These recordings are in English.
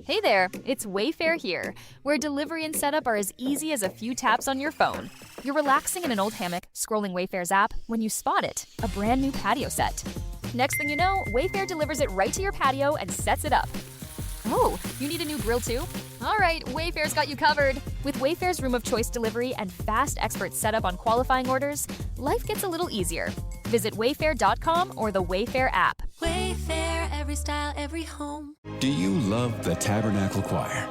Hey there, it's Wayfair here, where delivery and setup are as easy as a few taps on your phone. You're relaxing in an old hammock, scrolling Wayfair's app, when you spot it, a brand new patio set. Next thing you know, Wayfair delivers it right to your patio and sets it up. Oh, you need a new grill too? All right, Wayfair's got you covered. With Wayfair's Room of Choice delivery and fast expert setup on qualifying orders, life gets a little easier. Visit wayfair.com or the Wayfair app. Wayfair, every style, every home. Do you love the Tabernacle Choir?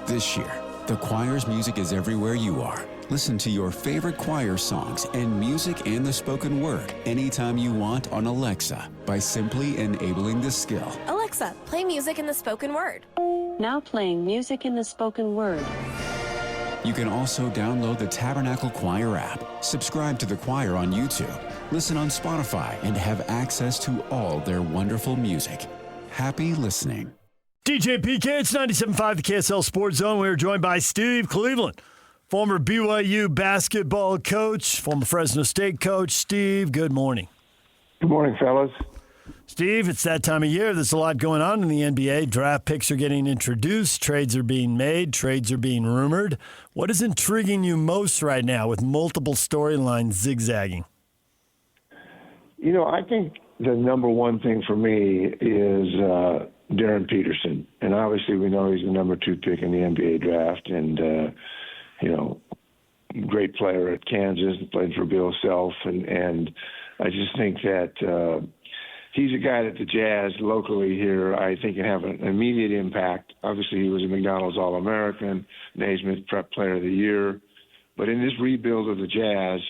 This year, the choir's music is everywhere you are. Listen to your favorite choir songs and music and the spoken word anytime you want on Alexa by simply enabling the skill. Alexa, play music in the spoken word. Now playing music in the spoken word. You can also download the Tabernacle Choir app, subscribe to the choir on YouTube, listen on Spotify, and have access to all their wonderful music. Happy listening. DJ PK, it's 97.5, the KSL Sports Zone. We are joined by Steve Cleveland, former BYU basketball coach, former Fresno State coach. Steve, good morning. Good morning, fellas. Steve, it's that time of year. There's a lot going on in the NBA. Draft picks are getting introduced. Trades are being made. Trades are being rumored. What is intriguing you most right now with multiple storylines zigzagging? You know, I think the number one thing for me is Darryn Peterson. And obviously we know he's the number 2 pick in the NBA draft. And, great player at Kansas, played for Bill Self. And I just think that he's a guy that the Jazz locally here, I think, can have an immediate impact. Obviously, he was a McDonald's All-American, Naismith Prep Player of the Year. But in this rebuild of the Jazz,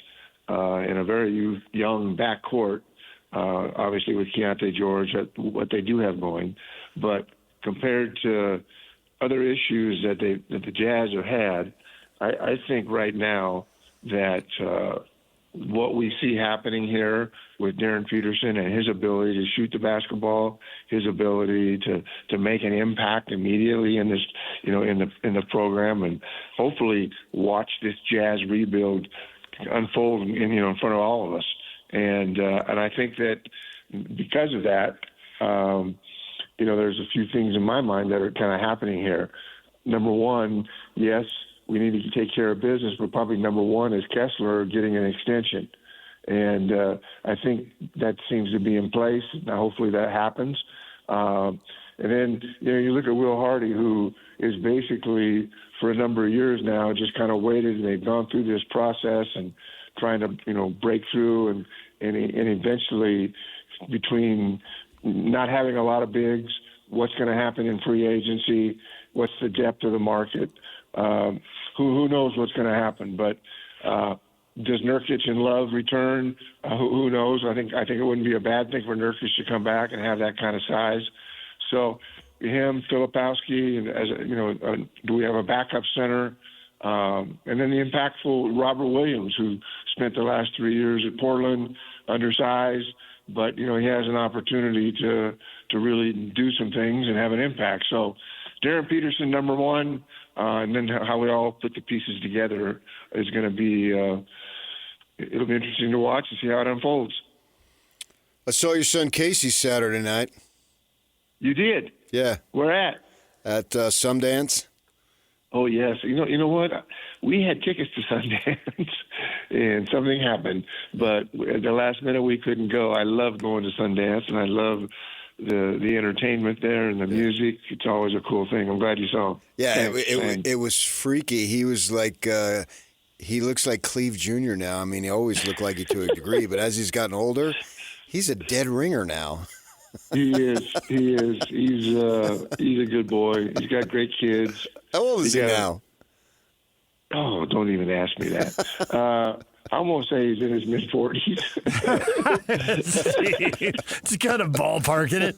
in a very young backcourt, obviously with Keontae George, what they do have going, but compared to other issues that the Jazz have had, I think right now that what we see happening here with Darryn Peterson and his ability to shoot the basketball, his ability to make an impact immediately in this, in the program, and hopefully watch this Jazz rebuild unfold in front of all of us. And I think that because of that, there's a few things in my mind that are kind of happening here. Number one, yes, we need to take care of business, but probably number one is Kessler getting an extension. And I think that seems to be in place. Now, hopefully that happens. And then, you look at Will Hardy, who is basically for a number of years now just kind of waited, and they've gone through this process and trying to, break through and eventually between not having a lot of bigs, what's going to happen in free agency, what's the depth of the market, who knows what's going to happen. But does Nurkic and Love return? Who knows? I think it wouldn't be a bad thing for Nurkic to come back and have that kind of size. So him, Filipowski, and do we have a backup center? And then the impactful Robert Williams, who spent the last 3 years at Portland, undersized, but he has an opportunity to really do some things and have an impact. So Darryn Peterson, number one, and then how we all put the pieces together is going to be it'll be interesting to watch and see how it unfolds. I saw your son Casey Saturday night. You did? Yeah. Where at? At Sundance. Oh, yes. You know what? We had tickets to Sundance, and something happened. But at the last minute, we couldn't go. I love going to Sundance, and I love the entertainment there and the music. It's always a cool thing. I'm glad you saw him. Yeah, it was freaky. He was like he looks like Cleve Jr. now. I mean, he always looked like it to a degree, but as he's gotten older, he's a dead ringer now. He is. He's a good boy. He's got great kids. How old is he now? Oh, don't even ask me that. I'm going to say he's in his mid-40s. It's kind of ballparking it.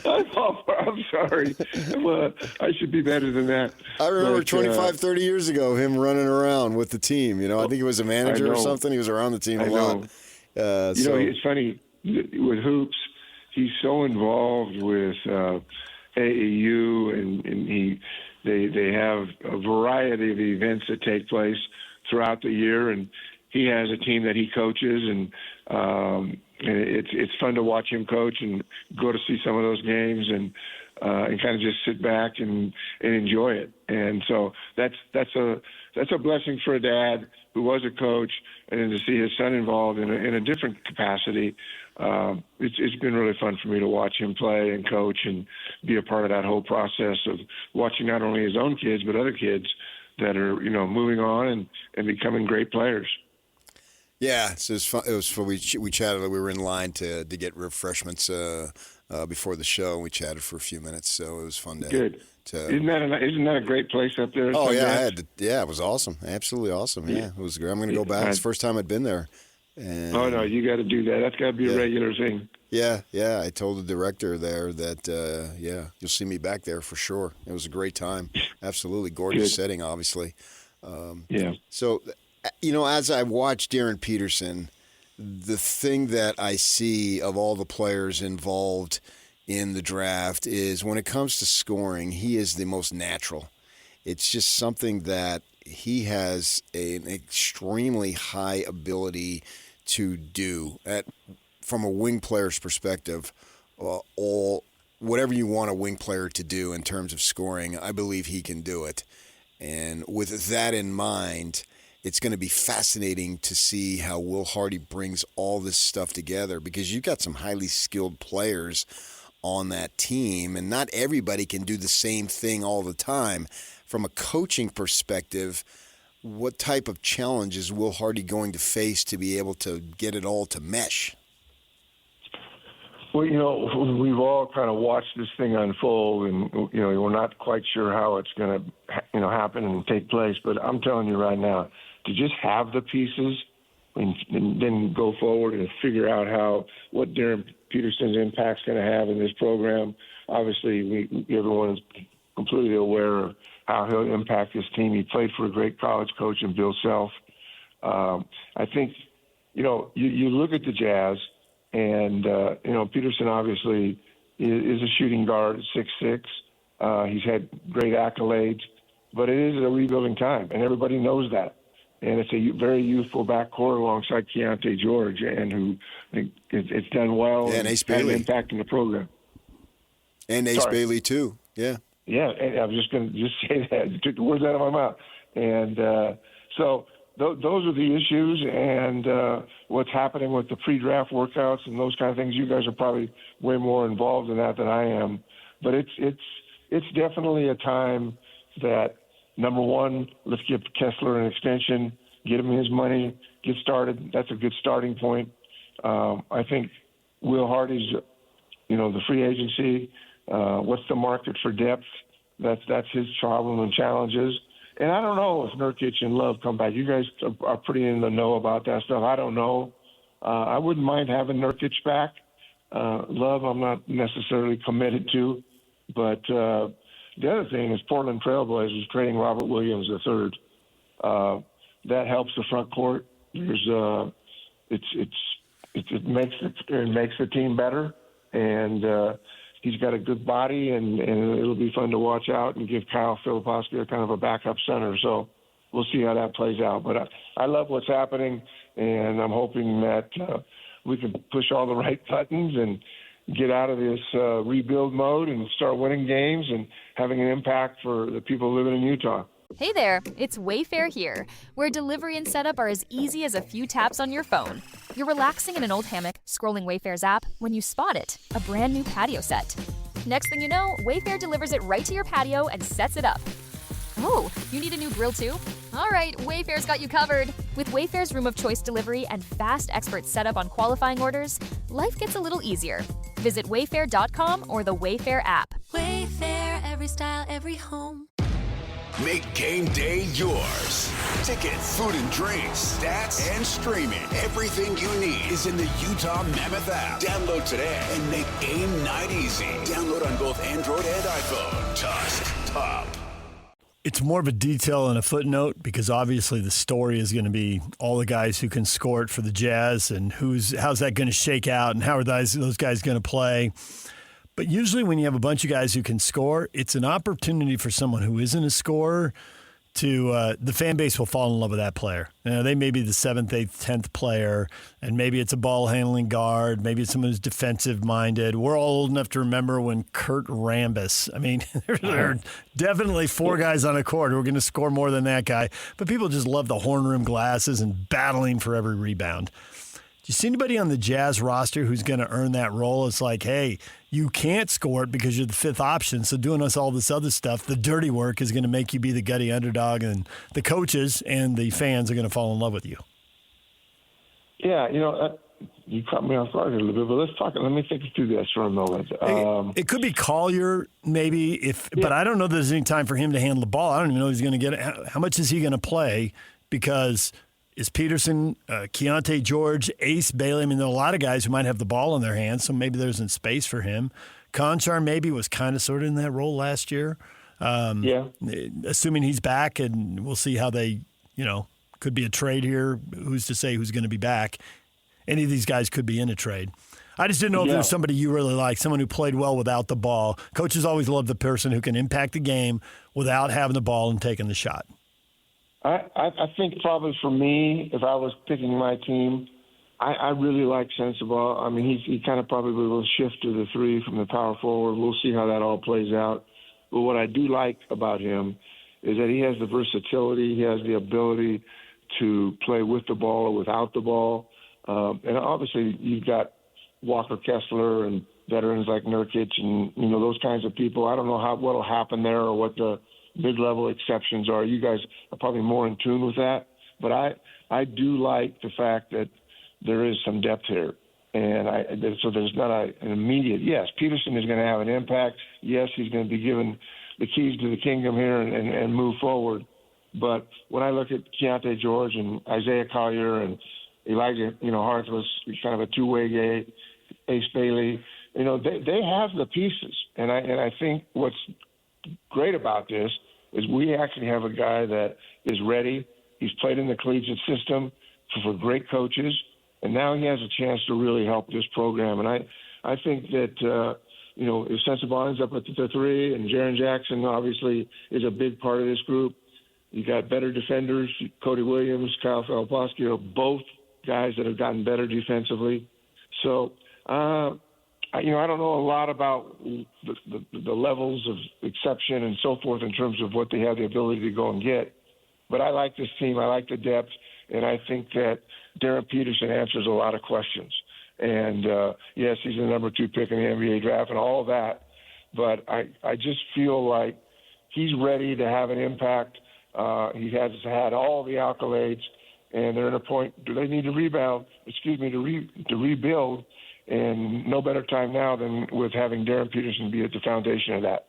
I'm sorry. Well, I should be better than that. I remember 25, 30 years ago, him running around with the team. I think he was a manager or something. He was around the team a lot. It's funny. With hoops, he's so involved with AAU, and they have a variety of events that take place throughout the year, and he has a team that he coaches, and it's fun to watch him coach and go to see some of those games. And and kind of just sit back and enjoy it. And so that's a blessing for a dad who was a coach, and then to see his son involved in a different capacity. It's been really fun for me to watch him play and coach and be a part of that whole process of watching not only his own kids but other kids that are moving on and becoming great players. Yeah, so it was fun. We chatted. We were in line to get refreshments before the show. We chatted for a few minutes, so it was fun to. Good. Isn't that a great place up there? Oh yeah, it was awesome. Absolutely awesome. Yeah, it was great. I'm going to go back. It's the first time I'd been there. And, oh no, you got to do that. That's got to be a regular thing. Yeah. I told the director there that you'll see me back there for sure. It was a great time. Absolutely gorgeous setting, obviously. So, as I watch Darryn Peterson, the thing that I see of all the players involved in the draft is when it comes to scoring, he is the most natural. It's just something that he has an extremely high ability to do. From a wing player's perspective, whatever you want a wing player to do in terms of scoring, I believe he can do it. And with that in mind, it's going to be fascinating to see how Will Hardy brings all this stuff together, because you've got some highly skilled players on that team, and not everybody can do the same thing all the time. From a coaching perspective, what type of challenge is Will Hardy going to face to be able to get it all to mesh? Well, we've all kind of watched this thing unfold, and we're not quite sure how it's going to, happen and take place. But I'm telling you right now, to just have the pieces and then go forward and figure out what Darryn Peterson's impact's going to have in this program. Obviously, everyone is completely aware of how he'll impact this team. He played for a great college coach in Bill Self. I think, you look at the Jazz, and, Peterson obviously is a shooting guard at 6'6". He's had great accolades, but it is a rebuilding time, and everybody knows that. And it's a very youthful backcourt alongside Keontae George, and who it's done well and Ace Bailey. Had an impact in the program. And Ace Bailey, too. Yeah. Yeah, and I was just going to say that. You took the words out of my mouth. And so those are the issues, and what's happening with the pre-draft workouts and those kind of things. You guys are probably way more involved in that than I am. But it's definitely a time that, number one, let's give Kessler an extension, get him his money, get started. That's a good starting point. I think Will Hardy's, the free agency, what's the market for depth? That's his problem and challenges. And I don't know if Nurkic and Love come back. You guys are pretty in the know about that stuff. I don't know. I wouldn't mind having Nurkic back. Love, I'm not necessarily committed to. But the other thing is Portland Trailblazers trading Robert Williams III. That helps the front court. There's it makes the team better, and he's got a good body, and it'll be fun to watch out and give Kyle Filipowski a kind of a backup center. So we'll see how that plays out. But I love what's happening, and I'm hoping that we can push all the right buttons and get out of this rebuild mode and start winning games and having an impact for the people living in Utah. Hey there, it's Wayfair here, where delivery and setup are as easy as a few taps on your phone. You're relaxing in an old hammock, scrolling Wayfair's app, when you spot it, a brand new patio set. Next thing you know, Wayfair delivers it right to your patio and sets it up. Oh, you need a new grill too? All right, Wayfair's got you covered. With Wayfair's Room of Choice delivery and fast expert setup on qualifying orders, life gets a little easier. Visit wayfair.com or the Wayfair app. Wayfair, every style, every home. Make game day yours. Tickets, food and drinks, stats, and streaming. Everything you need is in the Utah Mammoth app. Download today and make game night easy. Download on both Android and iPhone. Just top. It's more of a detail and a footnote because obviously the story is going to be all the guys who can score it for the Jazz and how's that going to shake out and how are those guys going to play. But usually when you have a bunch of guys who can score, it's an opportunity for someone who isn't a scorer the fan base will fall in love with that player. They may be the 7th, 8th, 10th player, and maybe it's a ball-handling guard. Maybe it's someone who's defensive-minded. We're all old enough to remember when Kurt Rambis. I mean, there are definitely 4 guys on a court who are going to score more than that guy, but people just love the horn rim glasses and battling for every rebound. Do you see anybody on the Jazz roster who's going to earn that role? It's like, hey, you can't score it because you're the 5th option, so doing us all this other stuff, the dirty work, is going to make you be the gutty underdog, and the coaches and the fans are going to fall in love with you. Yeah, you caught me off guard a little bit, but let me think through this for a moment. It could be Collier, maybe, but I don't know that there's any time for him to handle the ball. I don't even know if he's going to get it. How much is he going to play? Because is Peterson, Keontae George, Ace Bailey? I mean, there are a lot of guys who might have the ball in their hands, so maybe there isn't space for him. Conchar maybe was kind of sort of in that role last year. Assuming he's back, and we'll see how they, could be a trade here. Who's to say who's going to be back? Any of these guys could be in a trade. I just didn't know if there's somebody you really like, someone who played well without the ball. Coaches always love the person who can impact the game without having the ball and taking the shot. I think probably for me, if I was picking my team, I really like Sensabaugh. I mean, he kind of probably will shift to the 3 from the power forward. We'll see how that all plays out. But what I do like about him is that he has the versatility. He has the ability to play with the ball or without the ball. And obviously you've got Walker Kessler and veterans like Nurkic and, those kinds of people. I don't know what will happen there or what the mid-level exceptions are. You guys are probably more in tune with that. But I do like the fact that there is some depth here. And so there's not an immediate, yes, Peterson is going to have an impact. Yes, he's going to be given the keys to the kingdom here and move forward. But when I look at Keontae George and Isaiah Collier and Elijah, Harkless, kind of a two-way game, Ace Bailey, they have the pieces. And I think what's great about this is we actually have a guy that is ready. He's played in the collegiate system for great coaches, and now he has a chance to really help this program. And I think that, if Sensabaugh ends up at the 3 and Jaren Jackson obviously is a big part of this group, you got better defenders, Cody Williams, Kyle Filipowski, both guys that have gotten better defensively. So, I don't know a lot about the levels of exception and so forth in terms of what they have the ability to go and get. But I like this team. I like the depth. And I think that Darryn Peterson answers a lot of questions. And, yes, he's the number 2 pick in the NBA draft and all of that. But I just feel like he's ready to have an impact. He has had all the accolades. And they're at a point, do they need to to rebuild? And no better time now than with having Darryn Peterson be at the foundation of that.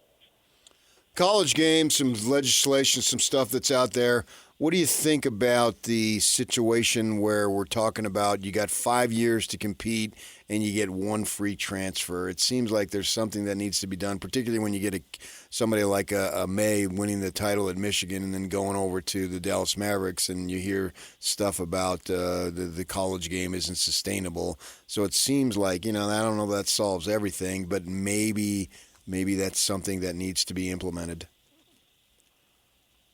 College game, some legislation, some stuff that's out there. What do you think about the situation where we're talking about you got 5 years to compete and you get 1 free transfer? It seems like there's something that needs to be done, particularly when you get somebody like a May winning the title at Michigan and then going over to the Dallas Mavericks, and you hear stuff about the college game isn't sustainable. So it seems like, I don't know if that solves everything, but maybe that's something that needs to be implemented.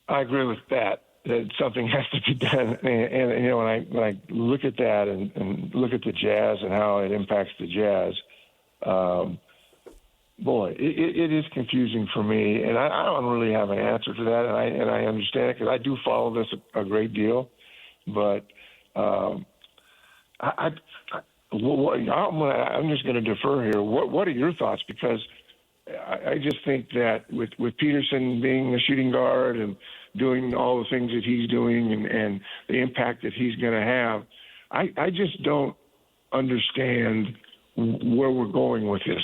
I agree with that something has to be done. And when I look at that and look at the Jazz and how it impacts the Jazz, it is confusing for me. And I don't really have an answer to that. And I understand it because I do follow this a great deal. But I'm just going to defer here. What are your thoughts? Because I just think that with Peterson being a shooting guard and doing all the things that he's doing and the impact that he's going to have, I just don't understand where we're going with this.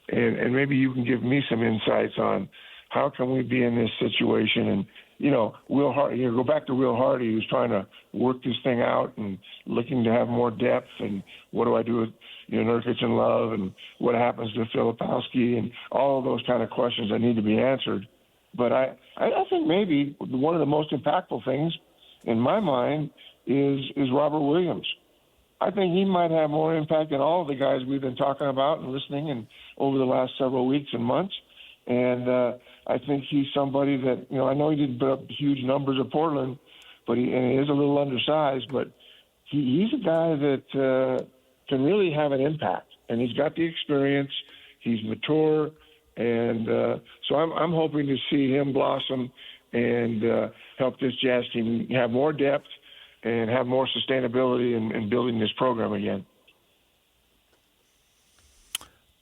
And maybe you can give me some insights on how can we be in this situation. And, Will Hardy, go back to Will Hardy, who's trying to work this thing out and looking to have more depth. And what do I do with, Nurkic and Love, and what happens to Filipowski, and all of those kind of questions that need to be answered. But I think maybe one of the most impactful things in my mind is Robert Williams. I think he might have more impact than all of the guys we've been talking about and listening and over the last several weeks and months. And I think he's somebody that, I know he didn't put up huge numbers at Portland, but he is a little undersized, but he's a guy that can really have an impact, and he's got the experience. He's mature, and so I'm hoping to see him blossom and help this Jazz team have more depth and have more sustainability in building this program again.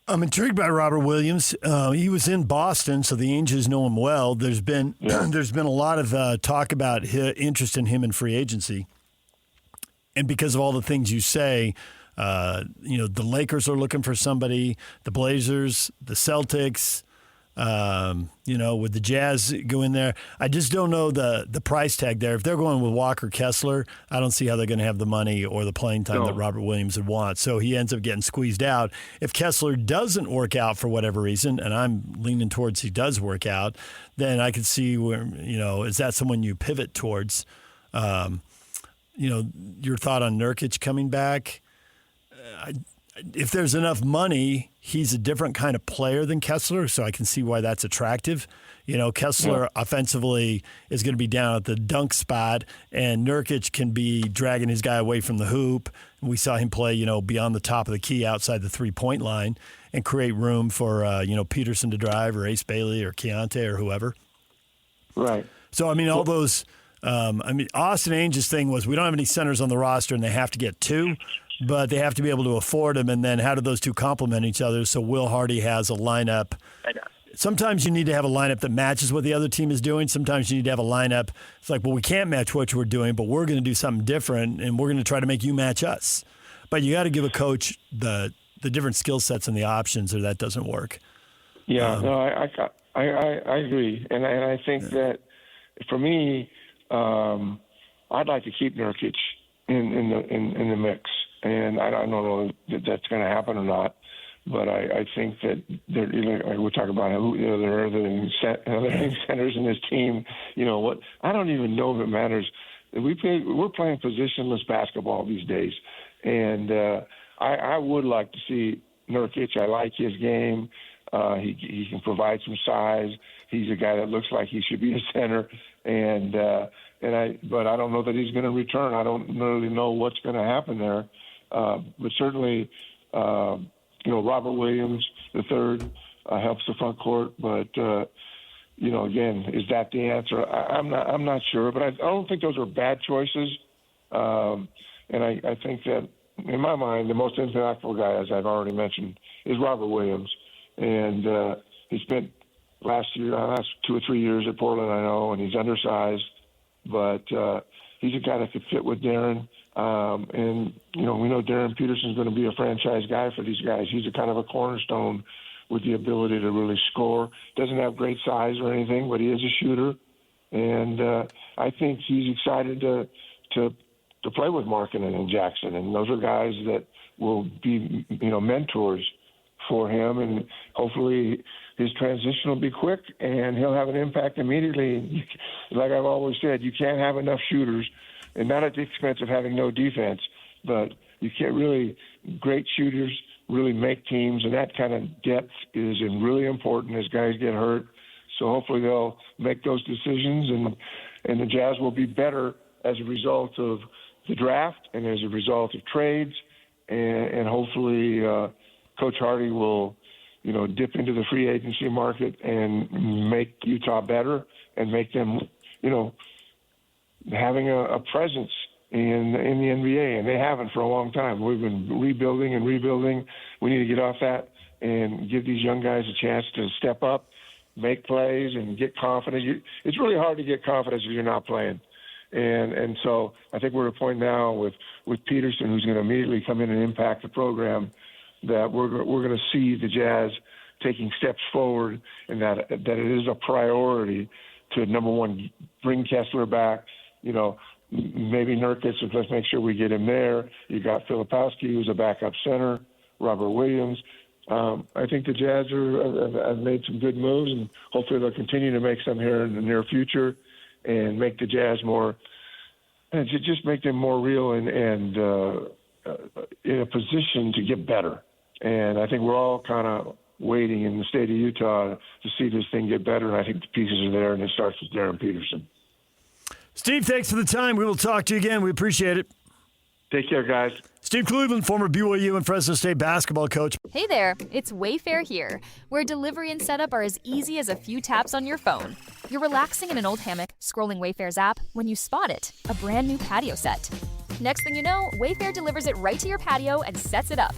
I'm intrigued by Robert Williams. He was in Boston, so the Angels know him well. There's been a lot of talk about his interest in him in free agency, and because of all the things you say, the Lakers are looking for somebody, the Blazers, the Celtics. With the Jazz go in there. I just don't know the price tag there. If they're going with Walker Kessler, I don't see how they're going to have the money or the playing time that Robert Williams would want. So he ends up getting squeezed out. If Kessler doesn't work out for whatever reason, and I'm leaning towards he does work out, then I could see where, is that someone you pivot towards? Your thought on Nurkic coming back? If there's enough money, he's a different kind of player than Kessler, so I can see why that's attractive. Kessler offensively is going to be down at the dunk spot, and Nurkic can be dragging his guy away from the hoop. We saw him play, beyond the top of the key outside the three-point line and create room for, Peterson to drive or Ace Bailey or Keontae or whoever. Right. So, all those Austin Ainge's thing was we don't have any centers on the roster and they have to get two. But they have to be able to afford them, and then how do those two complement each other? So Will Hardy has a lineup. Sometimes you need to have a lineup that matches what the other team is doing. Sometimes you need to have a lineup. It's like, well, we can't match what we're doing, but we're going to do something different, and we're going to try to make you match us. But you got to give a coach the different skill sets and the options, or that doesn't work. Yeah, I agree, and I think that for me, I'd like to keep Nurkic in the mix. And I don't know that that's going to happen or not, but I think that we're talking about there are other centers in this team. I don't even know if it matters. We're playing positionless basketball these days, and I would like to see Nurkic. I like his game. He can provide some size. He's a guy that looks like he should be a center, but I don't know that he's going to return. I don't really know what's going to happen there. But certainly, Robert Williams III helps the front court. But again, is that the answer? I'm not sure. But I don't think those are bad choices. And I think that in my mind, the most impactful guy, as I've already mentioned, is Robert Williams. And he spent last 2 or 3 years at Portland, I know, and he's undersized, but he's a guy that could fit with Darryn. And we know Darryn Peterson is going to be a franchise guy for these guys. He's a kind of a cornerstone with the ability to really score. Doesn't have great size or anything, but he is a shooter. And I think he's excited to play with Markkanen and Jackson. And those are guys that will be, mentors for him. And hopefully his transition will be quick and he'll have an impact immediately. Like I've always said, you can't have enough shooters, and not at the expense of having no defense, but you can't really – great shooters really make teams, and that kind of depth is really important as guys get hurt. So hopefully they'll make those decisions, and the Jazz will be better as a result of the draft and as a result of trades, and hopefully Coach Hardy will, dip into the free agency market and make Utah better and make them, having a presence in the NBA, and they haven't for a long time. We've been rebuilding and rebuilding. We need to get off that and give these young guys a chance to step up, make plays, and get confident. It's really hard to get confidence if you're not playing. And so I think we're at a point now with Peterson, who's going to immediately come in and impact the program, that we're going to see the Jazz taking steps forward, and that it is a priority to, number one, bring Kessler back. Maybe Nurkic, let's make sure we get him there. You got Filipowski, who's a backup center, Robert Williams. I think the Jazz have made some good moves, and hopefully they'll continue to make some here in the near future and make the Jazz more, and just make them more real and in a position to get better. And I think we're all kind of waiting in the state of Utah to see this thing get better. And I think the pieces are there, and it starts with Darryn Peterson. Steve, thanks for the time. We will talk to you again. We appreciate it. Take care, guys. Steve Cleveland, former BYU and Fresno State basketball coach. Hey there, it's Wayfair here, where delivery and setup are as easy as a few taps on your phone. You're relaxing in an old hammock, scrolling Wayfair's app, when you spot it, a brand new patio set. Next thing you know, Wayfair delivers it right to your patio and sets it up.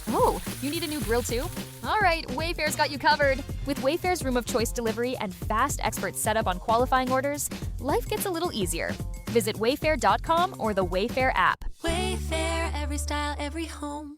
Oh, you need a new grill too? All right, Wayfair's got you covered. With Wayfair's room of choice delivery and fast expert setup on qualifying orders, life gets a little easier. Visit wayfair.com or the Wayfair app. Wayfair, every style, every home.